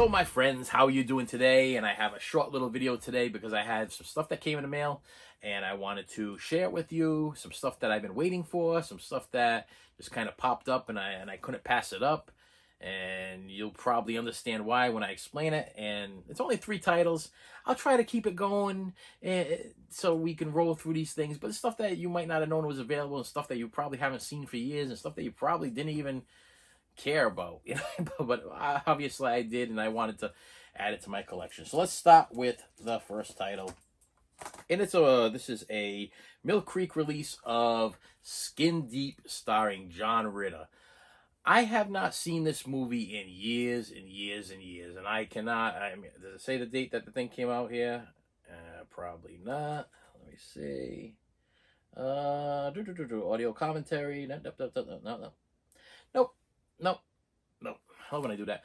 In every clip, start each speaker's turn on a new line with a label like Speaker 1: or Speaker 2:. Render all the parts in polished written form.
Speaker 1: Hello my friends, how are you doing today? And I have a short little video today because I had some stuff that came in the mail and I wanted to share it with you. Some stuff that I've been waiting for, some stuff that just kind of popped up and I couldn't pass it up. And you'll probably understand why when I explain it. And it's only 3 titles. I'll try to keep it going so we can roll through these things. But it's stuff that you might not have known was available and stuff that you probably haven't seen for years and stuff that you probably didn't even care about, but obviously I did, and I wanted to add it to my collection. So let's start with the first title, and this is a Mill Creek release of Skin Deep, starring John Ritter. I have not seen this movie in years and years and years, and I cannot. I mean, does it say the date that the thing came out here? Probably not. Let me see. Audio commentary. No. Nope. How when I do that?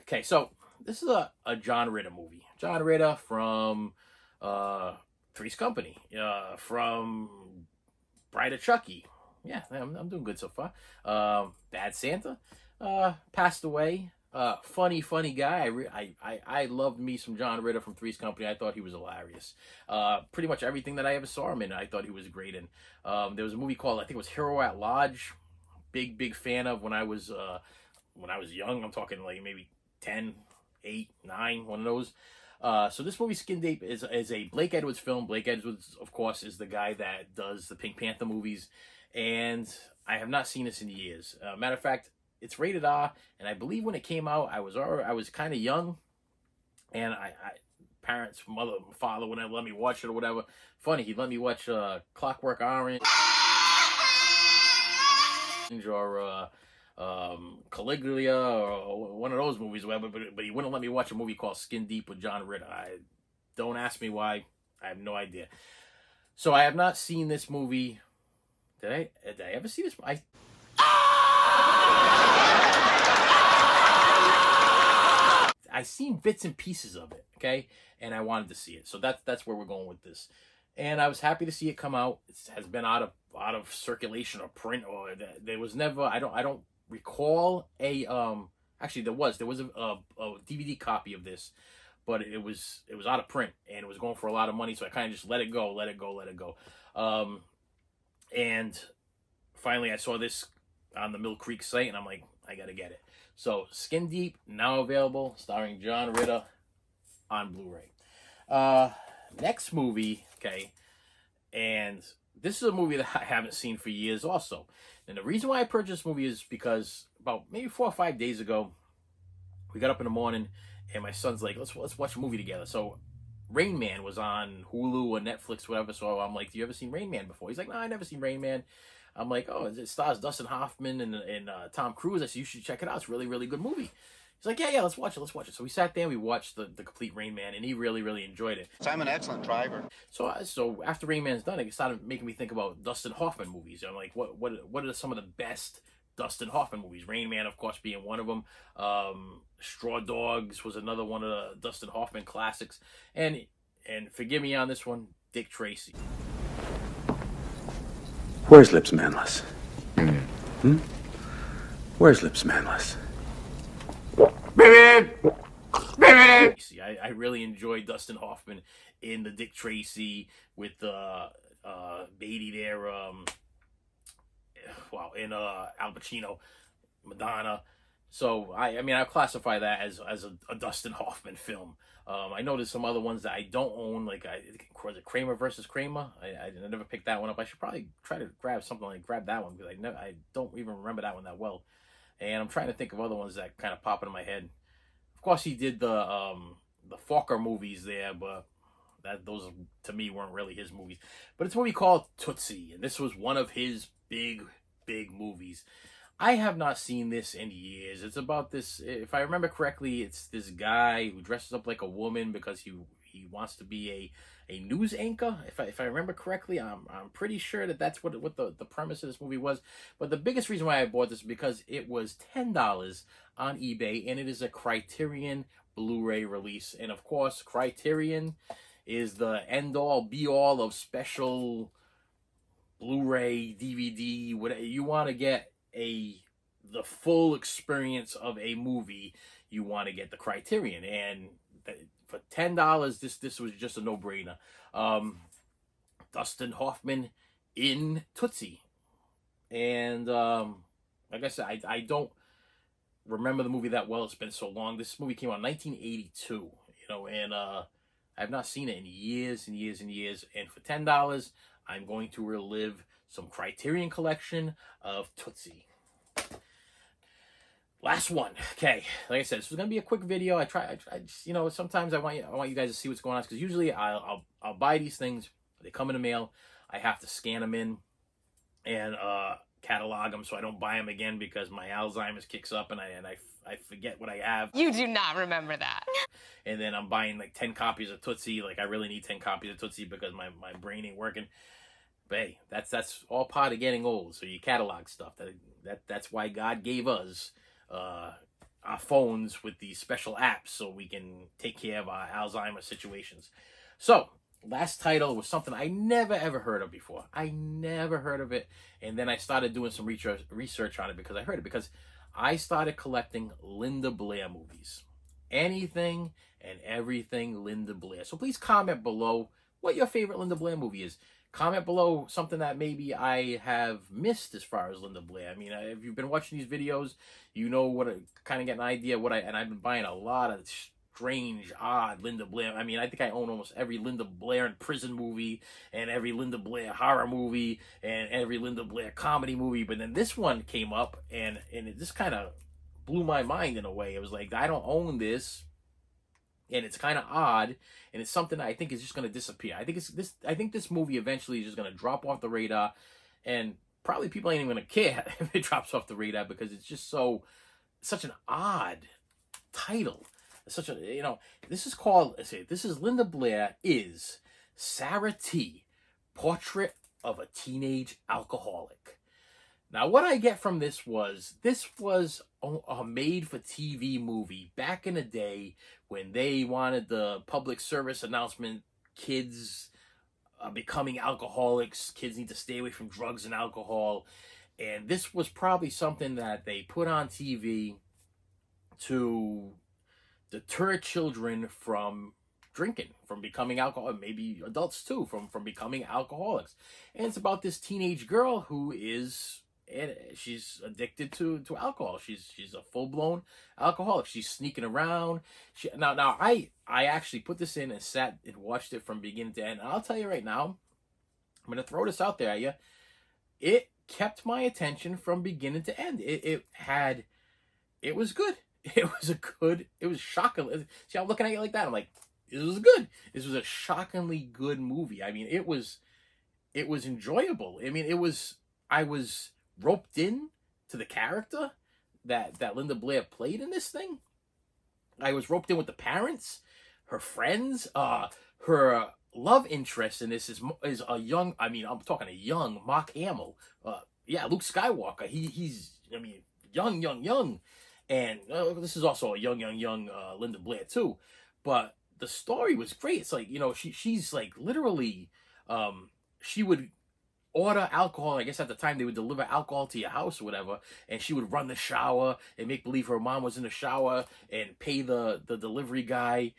Speaker 1: Okay, so this is a John Ritter movie. John Ritter from Three's Company, from Bride of Chucky. Yeah, I'm doing good so far. Bad Santa passed away. Funny guy. I loved me some John Ritter from Three's Company. I thought he was hilarious. Pretty much everything that I ever saw him in, I thought he was great in. There was a movie called, I think it was Hero at Lodge. Big fan of when I was young. I'm talking like maybe 10, 8, 9, one of those. So this movie, Skin Deep, is a Blake Edwards film. Blake Edwards, of course, is the guy that does the Pink Panther movies, and I have not seen this in years. Matter of fact, it's rated R, and I believe when it came out, I was kind of young, and parents, mother, father wouldn't let me watch it or whatever. Funny, he let me watch Clockwork Orange or Caligula or one of those movies, whatever, but he wouldn't let me watch a movie called Skin Deep with John Ritter. Don't ask me why. I have no idea. So I have not seen this movie. Did I ever see this? I seen bits and pieces of it, okay, and I wanted to see it. So that's where we're going with this. And I was happy to see it come out. It has been out of circulation or print, or there was never. I don't recall a Actually, there was a DVD copy of this, but it was out of print and it was going for a lot of money. So I kind of just let it go. And finally, I saw this on the Mill Creek site, and I'm like, I gotta get it. So Skin Deep, now available, starring John Ritter on Blu-ray. Next movie, okay, and this is a movie that I haven't seen for years also. And the reason why I purchased this movie is because about maybe 4 or 5 days ago, we got up in the morning and my son's like, let's watch a movie together. So Rain Man was on Hulu or Netflix, whatever. So I'm like, do you ever seen Rain Man before? He's like, no, I never seen Rain Man. I'm like, oh, it stars Dustin Hoffman and Tom Cruise. I said, you should check it out. It's a really good movie. He's like, yeah, let's watch it. So we sat there and we watched the complete Rain Man, and he really enjoyed it.
Speaker 2: So I'm an excellent driver.
Speaker 1: So after Rain Man's done, it started making me think about Dustin Hoffman movies. I'm like, what are some of the best Dustin Hoffman movies? Rain Man, of course, being one of them. Straw Dogs was another one of the Dustin Hoffman classics. And forgive me on this one, Dick Tracy.
Speaker 3: Where's Lips Manless? Where's Lips Manless?
Speaker 1: I really enjoyed Dustin Hoffman in the Dick Tracy with Beatty there. In Al Pacino, Madonna. So I mean I classify that as a Dustin Hoffman film. I know there's some other ones that I don't own, like was it Kramer versus Kramer? I never picked that one up. I should probably try to grab that one because I don't even remember that one that well. And I'm trying to think of other ones that kind of pop into my head. Of course, he did the Fokker movies there, but those to me weren't really his movies. But it's a movie called Tootsie, and this was one of his big movies. I have not seen this in years. It's about this, if I remember correctly, it's this guy who dresses up like a woman because he wants to be a news anchor. If I remember correctly, I'm pretty sure that's what the premise of this movie was. But the biggest reason why I bought this is because it was $10 on eBay, and it is a Criterion Blu-ray release. And of course, Criterion is the end-all, be-all of special Blu-ray, DVD, whatever. You want to get the full experience of a movie, you want to get the Criterion. And for $10, this was just a no-brainer. Dustin Hoffman in Tootsie. And like I said, I don't remember the movie that well. It's been so long. This movie came out in 1982, you know, and I've not seen it in years and years and years. And for $10, I'm going to relive some Criterion collection of Tootsie. Last one. Okay, like I said, this was gonna be a quick video. I just, you know, sometimes I want you guys to see what's going on, because usually I'll buy these things. They come in the mail. I have to scan them in and catalog them, so I don't buy them again, because my Alzheimer's kicks up and I forget what I have.
Speaker 2: You do not remember that.
Speaker 1: And then I'm buying like 10 copies of Tootsie. Like, I really need 10 copies of Tootsie because my brain ain't working. But hey, that's all part of getting old. So you catalog stuff. That's why God gave us our phones with these special apps, so we can take care of our Alzheimer's situations. So last title was something I never ever heard of before. I never heard of it, and then I started doing some research on it because I heard it, because I started collecting Linda Blair movies. Anything and everything Linda Blair. So please comment below what your favorite Linda Blair movie is. Comment below something that maybe I have missed as far as Linda Blair. I mean, if you've been watching these videos, you know what, kind of get an idea what and I've been buying a lot of strange, odd Linda Blair. I mean, I think I own almost every Linda Blair in prison movie, and every Linda Blair horror movie, and every Linda Blair comedy movie. But then this one came up, and it just kind of blew my mind in a way. It was like, I don't own this, and it's kind of odd, and it's something that I think is just going to disappear. I think this movie eventually is just going to drop off the radar, and probably people ain't even going to care if it drops off the radar, because it's just such an odd title. Such a, you know, this is Linda Blair is Sarah T. Portrait of a Teenage Alcoholic. Now, what I get from this was a made-for-TV movie back in the day when they wanted the public service announcement, kids are becoming alcoholics, kids need to stay away from drugs and alcohol. And this was probably something that they put on TV to deter children from drinking, from becoming alcoholic, maybe adults too, from becoming alcoholics. And it's about this teenage girl who is, and she's addicted to alcohol. She's a full-blown alcoholic. She's sneaking around. Now I actually put this in and sat and watched it from beginning to end. And I'll tell you right now, I'm going to throw this out there at you. It kept my attention from beginning to end. It was good. It was shocking. See, I'm looking at you like that. I'm like, this was good. This was a shockingly good movie. I mean, it was enjoyable. I mean, I was roped in to the character that Linda Blair played in this thing. I was roped in with the parents, her friends, her love interest in this is a young, I mean, I'm talking a young Mark Hamill. Luke Skywalker. He's, I mean, young. And this is also a young Linda Blair too. But the story was great. It's like, you know, she's like literally, she would order alcohol. I guess at the time they would deliver alcohol to your house or whatever. And she would run the shower and make believe her mom was in the shower and pay the delivery guy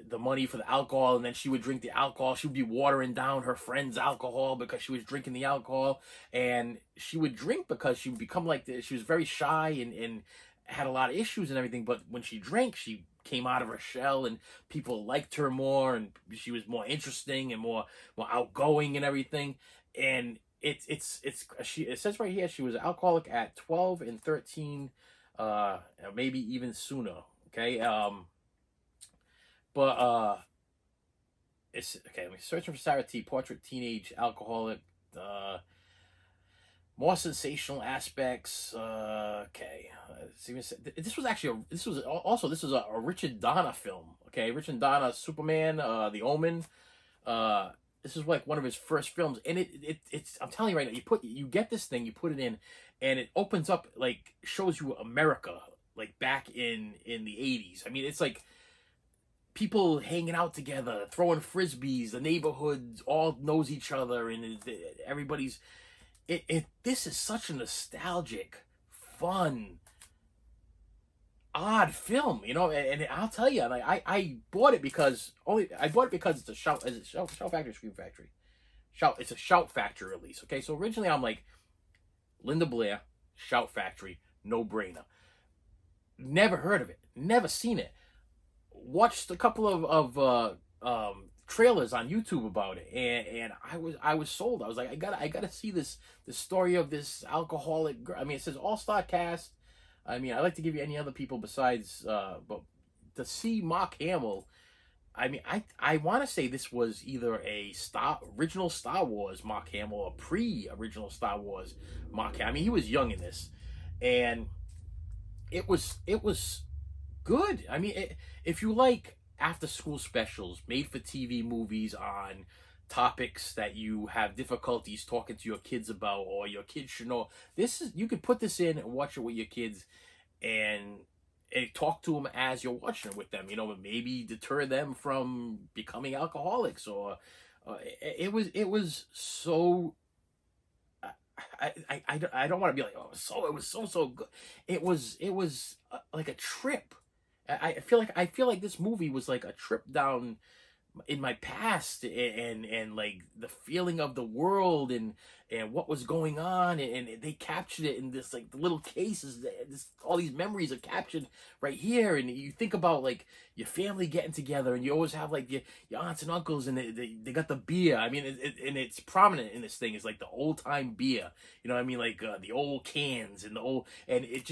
Speaker 1: the money for the alcohol. And then she would drink the alcohol. She would be watering down her friend's alcohol because she was drinking the alcohol. And she would drink because she would become like this. She was very shy and had a lot of issues and everything, but when she drank, she came out of her shell and people liked her more, and she was more interesting and more outgoing and everything. And it says right here she was an alcoholic at 12 and 13, maybe even sooner. Okay, it's okay. I'm searching for Sarah T. Portrait Teenage Alcoholic. More sensational aspects. Okay, this was a Richard Donner film. Okay, Richard Donner, Superman, The Omen. This is like one of his first films, and it's. I'm telling you right now, you get this thing, you put it in, and it opens up, like, shows you America, like back in the 80s. I mean, it's like people hanging out together, throwing frisbees. The neighborhood all knows each other, and everybody's. This is such a nostalgic, fun, odd film, you know. And I'll tell you, like I bought it because it's a shout. Is it shout factory, scream factory? Shout. It's a Shout Factory release. Okay, so originally I'm like, Linda Blair, Shout Factory, no brainer. Never heard of it. Never seen it. Watched a couple trailers on YouTube about it, and I was sold. I was like, I gotta see this story of this alcoholic girl. I mean, it says all-star cast. I mean, I like to give you any other people besides, but to see Mark Hamill. I mean, I want to say this was either a original Star Wars Mark Hamill or pre-original Star Wars Mark Hamill. I mean, he was young in this, and it was good. I mean, if you like after school specials, made for TV movies on topics that you have difficulties talking to your kids about, or your kids should know, you could put this in and watch it with your kids, and talk to them as you're watching it with them. You know, maybe deter them from becoming alcoholics, or it was so. I don't want to be like, oh, it was so good. It was like a trip. I feel like this movie was like a trip down in my past, and like the feeling of the world, and what was going on, and they captured it in this, like, the little cases. All these memories are captured right here, and you think about like your family getting together, and you always have like your aunts and uncles, and they got the beer. I mean, and it's prominent in this thing. It's like the old time beer, you know what I mean, like the old cans and the old, and it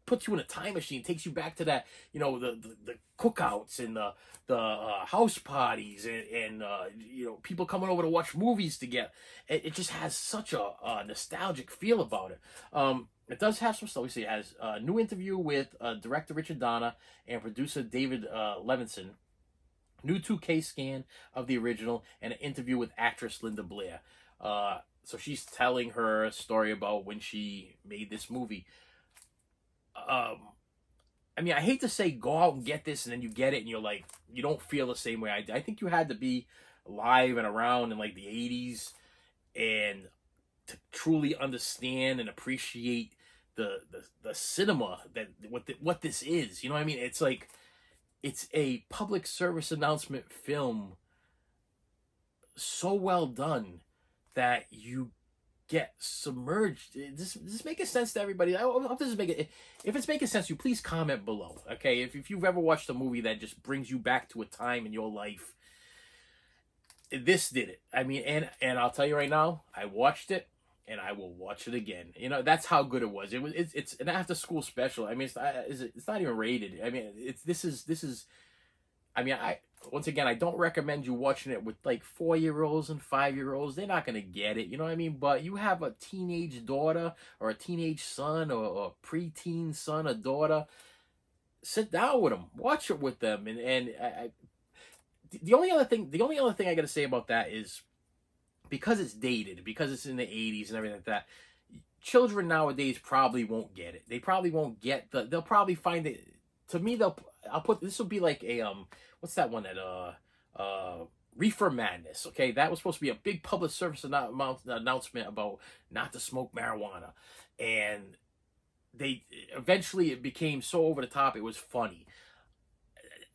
Speaker 1: puts you in a time machine, takes you back to that, you know, the cookouts and the house parties, and you know, people coming over to watch movies together. It just has such a nostalgic feel about it. It does have some stuff. We see it has a new interview with director Richard Donner and producer David Levinson. New 2K scan of the original, and an interview with actress Linda Blair. So she's telling her story about when she made this movie. I mean, I hate to say go out and get this, and then you get it and you're like, you don't feel the same way I did. I think you had to be alive and around in like the 80s, and to truly understand and appreciate the cinema, that what this is. You know what I mean? It's like, it's a public service announcement film, so well done that you get submerged. Does this making sense to everybody? I hope this is making. If it's making sense to you, please comment below. Okay, if you've ever watched a movie that just brings you back to a time in your life, this did it. I mean, and I'll tell you right now, I watched it, and I will watch it again. You know, that's how good it was. It's an after school special. I mean, it's not even rated. I mean, this is. I mean, once again, I don't recommend you watching it with like 4-year-olds and 5-year-olds. They're not gonna get it, you know what I mean? But you have a teenage daughter or a teenage son, or a preteen son or daughter. Sit down with them, watch it with them, and the only other thing I gotta say about that is, because it's dated, because it's in the 80s and everything like that, children nowadays probably won't get it. They probably won't get they'll probably find it. To me, I'll put this will be like a what's that one, that Reefer Madness. Okay, that was supposed to be a big public service announcement about not to smoke marijuana, and it became so over the top. It was funny.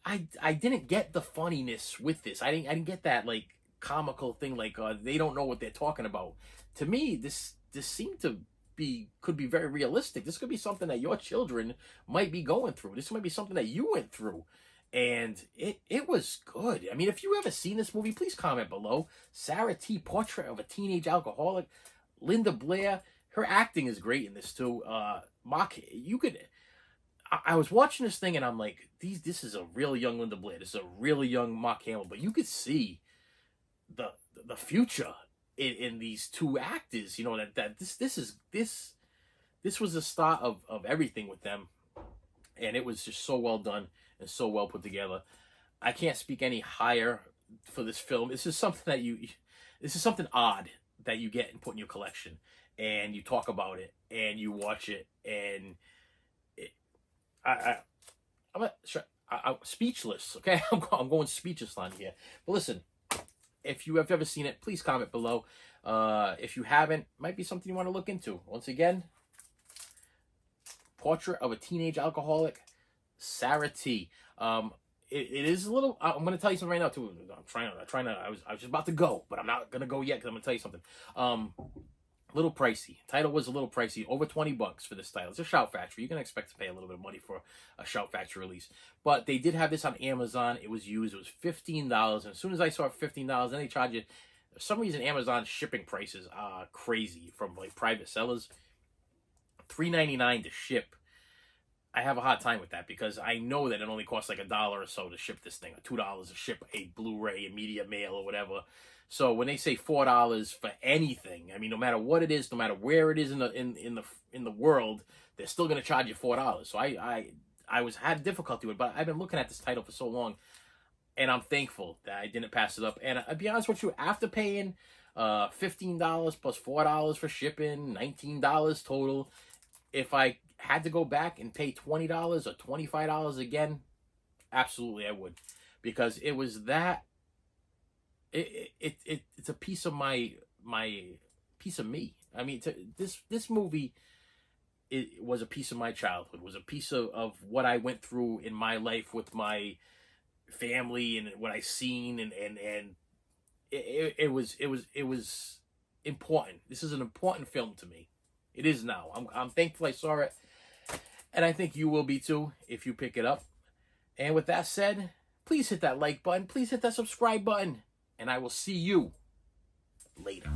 Speaker 1: I didn't get the funniness with this. I didn't get that, like, comical thing, like they don't know what they're talking about. To me, this seemed to could be very realistic. This could be something that your children might be going through. This might be something that you went through. And it was good. I mean, if you ever seen this movie, please comment below. Sarah T. Portrait of a Teenage Alcoholic. Linda Blair. Her acting is great in this too. Mark, you could. I was watching this thing and I'm like, this is a real young Linda Blair. This is a really young Mark Hamill. But you could see the future in these two actors. You know, that this was the start of everything with them, and it was just so well done and so well put together. I can't speak any higher for this film. This is something odd that you get and put in your collection, and you talk about it and you watch it, and I'm speechless. Okay, I'm going speechless on here. But listen, if you have ever seen it, please comment below. If you haven't, might be something you want to look into. Once again, Portrait of a Teenage Alcoholic, Sarah T. It is a little. I'm going to tell you something right now too. I'm trying to. I was just about to go, but I'm not going to go yet because I'm going to tell you something. A little pricey. Title was a little pricey, over $20 for this title. It's a Shout Factory. You can expect to pay a little bit of money for a Shout Factory release, but they did have this on Amazon. It was used. It was $15, and as soon as I saw $15, then they charge you. For some reason, Amazon shipping prices are crazy from like private sellers. $3.99 to ship. I have a hard time with that because I know that it only costs like $1 or so to ship this thing, or $2 to ship a Blu-ray, a media mail, or whatever. So when they say $4 for anything, I mean, no matter what it is, no matter where it is in the world, they're still going to charge you $4. So I had difficulty with it, but I've been looking at this title for so long, and I'm thankful that I didn't pass it up. And I'll be honest with you, after paying $15 plus $4 for shipping, $19 total, if I had to go back and pay $20 or $25 again, absolutely I would, because it was that. It's a piece of my piece of me. I mean, this movie, it was a piece of my childhood. Was a piece of what I went through in my life with my family and what I seen, and it was important. This is an important film to me. It is now. I'm thankful I saw it, and I think you will be too if you pick it up. And with that said, please hit that like button. Please hit that subscribe button. And I will see you later.